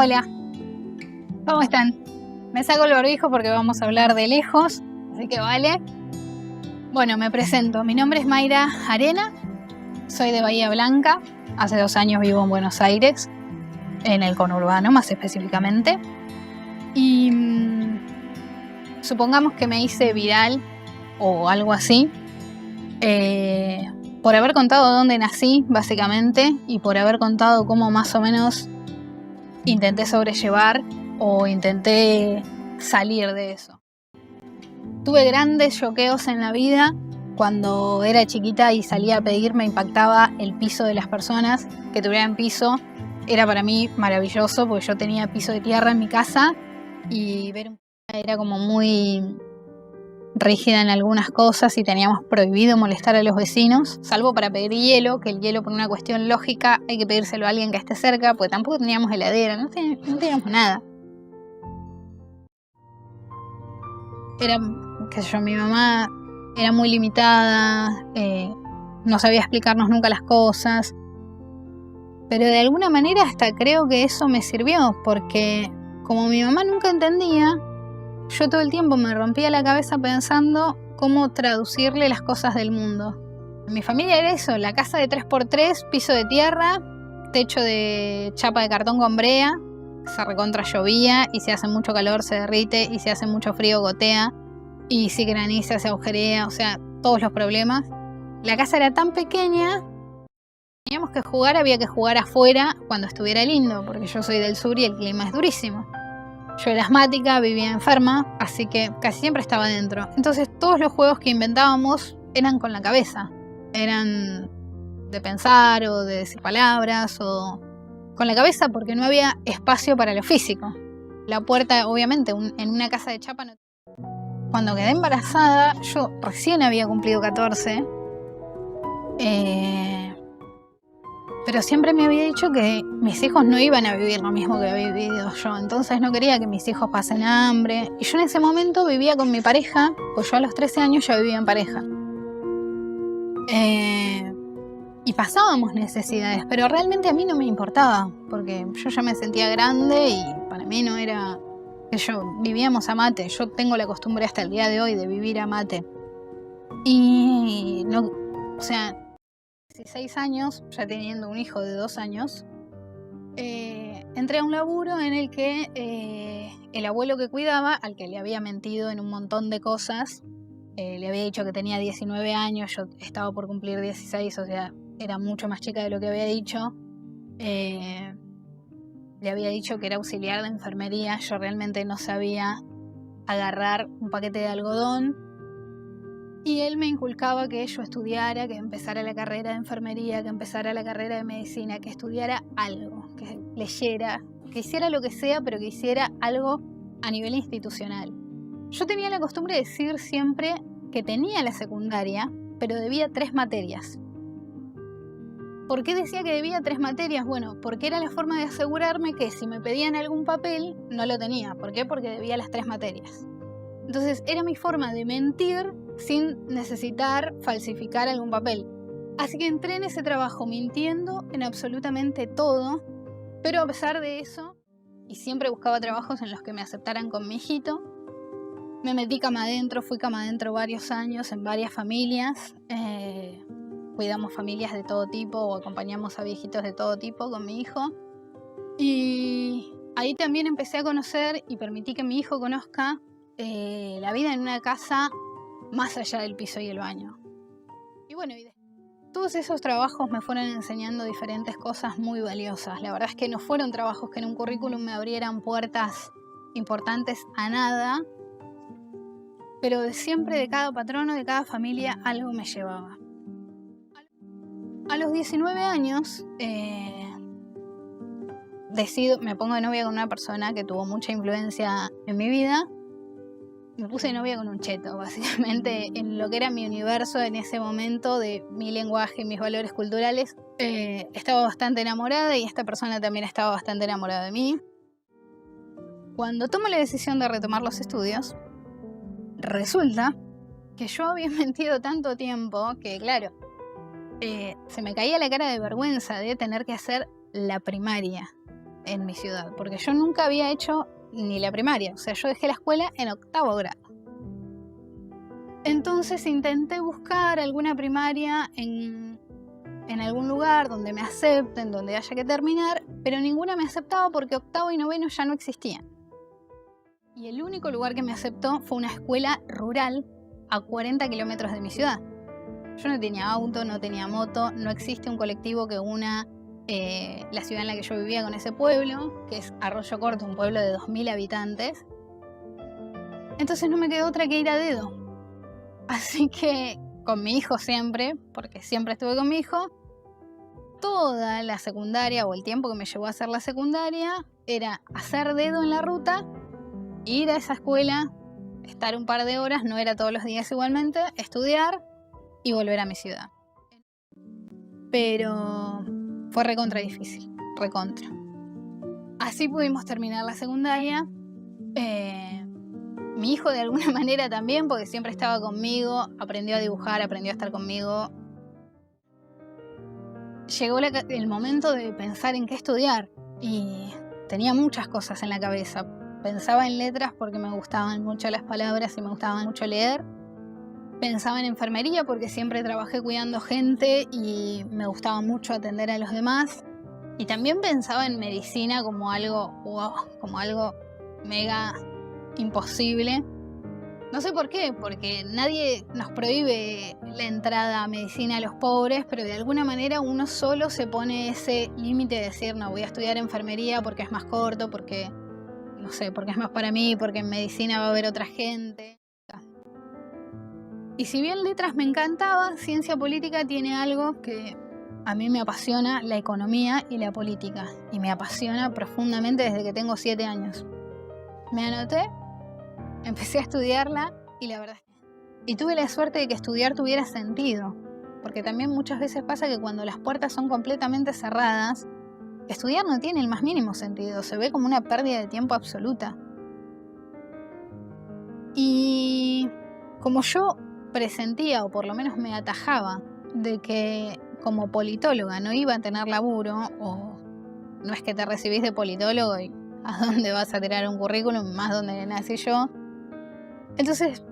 Hola, ¿cómo están? Me saco el barbijo porque vamos a hablar de lejos, así que vale. Bueno, me presento. Mi nombre es Mayra Arena, soy de Bahía Blanca. Hace 2 años vivo en Buenos Aires, en el conurbano más específicamente. Y supongamos que me hice viral o algo así por haber contado dónde nací, básicamente, y por haber contado cómo más o menos intenté sobrellevar o intenté salir de eso. Tuve grandes choqueos en la vida. Cuando era chiquita y salía a pedir, me impactaba el piso de las personas que tuvieran piso. Era para mí maravilloso porque yo tenía piso de tierra en mi casa y ver un era como muy rígida en algunas cosas y teníamos prohibido molestar a los vecinos, salvo para pedir hielo, que el hielo por una cuestión lógica hay que pedírselo a alguien que esté cerca, porque tampoco teníamos heladera, no teníamos nada. Era, qué sé yo, mi mamá era muy limitada, no sabía explicarnos nunca las cosas, pero de alguna manera hasta creo que eso me sirvió, porque como mi mamá nunca entendía, yo todo el tiempo me rompía la cabeza pensando cómo traducirle las cosas del mundo. En mi familia era eso, la casa de 3x3, piso de tierra, techo de chapa de cartón con brea, se recontra llovía y si hace mucho calor se derrite y si hace mucho frío gotea y si graniza se agujerea, o sea, todos los problemas. La casa era tan pequeña, teníamos que jugar, había que jugar afuera cuando estuviera lindo, porque yo soy del sur y el clima es durísimo. Yo era asmática, vivía enferma, así que casi siempre estaba dentro. Entonces todos los juegos que inventábamos eran con la cabeza. Eran de pensar o de decir palabras o con la cabeza porque no había espacio para lo físico. La puerta, obviamente, en una casa de chapa no. Cuando quedé embarazada, yo recién había cumplido 14. Pero siempre me había dicho que mis hijos no iban a vivir lo mismo que había vivido yo. Entonces no quería que mis hijos pasen hambre. Y yo en ese momento vivía con mi pareja, pues yo a los 13 años ya vivía en pareja. Y pasábamos necesidades, pero realmente a mí no me importaba, porque yo ya me sentía grande y para mí no era que yo vivíamos a mate. Yo tengo la costumbre hasta el día de hoy de vivir a mate. Y no, o sea, 16 años, ya teniendo un hijo de 2 años, entré a un laburo en el que el abuelo que cuidaba, al que le había mentido en un montón de cosas, le había dicho que tenía 19 años, yo estaba por cumplir 16, o sea, era mucho más chica de lo que había dicho. Le había dicho que era auxiliar de enfermería, yo realmente no sabía agarrar un paquete de algodón. Y él me inculcaba que yo estudiara, que empezara la carrera de enfermería, que empezara la carrera de medicina, que estudiara algo, que leyera, que hiciera lo que sea, pero que hiciera algo a nivel institucional. Yo tenía la costumbre de decir siempre que tenía la secundaria, pero debía 3 materias. ¿Por qué decía que debía 3 materias? Bueno, porque era la forma de asegurarme que si me pedían algún papel, no lo tenía. ¿Por qué? Porque debía las 3 materias. Entonces era mi forma de mentir sin necesitar falsificar algún papel. Así que entré en ese trabajo mintiendo en absolutamente todo, pero a pesar de eso, y siempre buscaba trabajos en los que me aceptaran con mi hijito, me metí cama adentro, fui cama adentro varios años en varias familias, cuidamos familias de todo tipo o acompañamos a viejitos de todo tipo con mi hijo. Y ahí también empecé a conocer y permití que mi hijo conozca la vida en una casa más allá del piso y el baño. Y bueno, todos esos trabajos me fueron enseñando diferentes cosas muy valiosas. La verdad es que no fueron trabajos que en un currículum me abrieran puertas importantes a nada, pero siempre de cada patrono, de cada familia, algo me llevaba. A los 19 años me pongo de novia con una persona que tuvo mucha influencia en mi vida. Me puse de novia con un cheto, básicamente, en lo que era mi universo en ese momento de mi lenguaje y mis valores culturales. Estaba bastante enamorada y esta persona también estaba bastante enamorada de mí. Cuando tomo la decisión de retomar los estudios, resulta que yo había mentido tanto tiempo que, claro, se me caía la cara de vergüenza de tener que hacer la primaria. en mi ciudad, porque yo nunca había hecho ni la primaria, o sea, yo dejé la escuela en 8º grado. Entonces intenté buscar alguna primaria en algún lugar donde me acepten, donde haya que terminar, pero ninguna me aceptaba porque 8º y 9º ya no existían. Y el único lugar que me aceptó fue una escuela rural a 40 kilómetros de mi ciudad. Yo no tenía auto, no tenía moto, no existe un colectivo que una la ciudad en la que yo vivía con ese pueblo, que es Arroyo Corto, un pueblo de 2000 habitantes. Entonces no me quedó otra que ir a dedo. Así que con mi hijo siempre, porque siempre estuve con mi hijo, toda la secundaria o el tiempo que me llevó a hacer la secundaria era hacer dedo en la ruta, ir a esa escuela, estar un par de horas, no era todos los días igualmente, estudiar y volver a mi ciudad. Pero fue recontra difícil, recontra. Así pudimos terminar la secundaria. Mi hijo de alguna manera también, porque siempre estaba conmigo, aprendió a dibujar, aprendió a estar conmigo. Llegó el momento de pensar en qué estudiar y tenía muchas cosas en la cabeza. Pensaba en letras porque me gustaban mucho las palabras y me gustaba mucho leer. Pensaba en enfermería porque siempre trabajé cuidando gente y me gustaba mucho atender a los demás. Y también pensaba en medicina como algo, wow, como algo mega imposible. No sé por qué, porque nadie nos prohíbe la entrada a medicina a los pobres, pero de alguna manera uno solo se pone ese límite de decir, no, voy a estudiar enfermería porque es más corto, porque, no sé, porque es más para mí, porque en medicina va a haber otra gente. Y si bien letras me encantaba, ciencia política tiene algo que a mí me apasiona, la economía y la política. Y me apasiona profundamente desde que tengo 7 años. Me anoté, empecé a estudiarla y la verdad y tuve la suerte de que estudiar tuviera sentido. Porque también muchas veces pasa que cuando las puertas son completamente cerradas, estudiar no tiene el más mínimo sentido, se ve como una pérdida de tiempo absoluta. Y como yo presentía, o por lo menos me atajaba, de que como politóloga no iba a tener laburo, o no es que te recibís de politólogo y a dónde vas a tirar un currículum, más donde nací yo. Entonces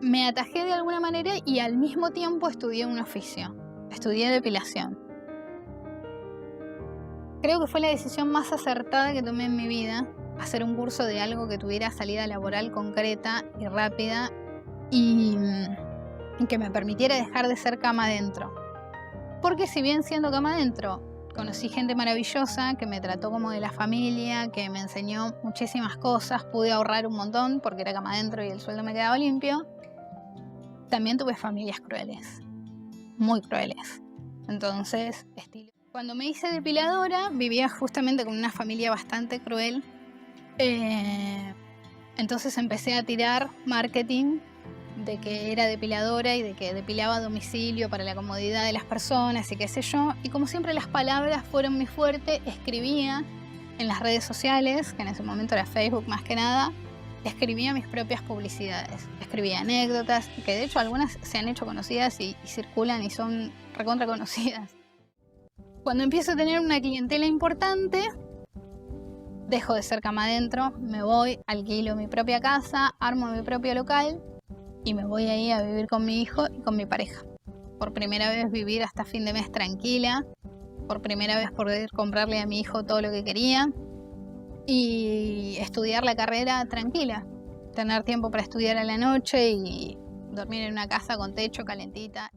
me atajé de alguna manera y al mismo tiempo estudié un oficio, estudié depilación. Creo que fue la decisión más acertada que tomé en mi vida, hacer un curso de algo que tuviera salida laboral concreta y rápida y que me permitiera dejar de ser cama adentro. Porque si bien siendo cama adentro conocí gente maravillosa que me trató como de la familia, que me enseñó muchísimas cosas, pude ahorrar un montón porque era cama adentro y el sueldo me quedaba limpio, también tuve familias crueles, muy crueles. Entonces, cuando me hice depiladora vivía justamente con una familia bastante cruel. Entonces empecé a tirar marketing de que era depiladora y de que depilaba a domicilio para la comodidad de las personas y qué sé yo. Y como siempre las palabras fueron mi fuerte, escribía en las redes sociales, que en ese momento era Facebook más que nada, escribía mis propias publicidades, escribía anécdotas, que de hecho algunas se han hecho conocidas y circulan y son recontra conocidas. Cuando empiezo a tener una clientela importante, dejo de ser cama adentro, me voy, alquilo mi propia casa, armo mi propio local y me voy ahí a vivir con mi hijo y con mi pareja. Por primera vez vivir hasta fin de mes tranquila, por primera vez poder comprarle a mi hijo todo lo que quería y estudiar la carrera tranquila, tener tiempo para estudiar a la noche y dormir en una casa con techo calentita.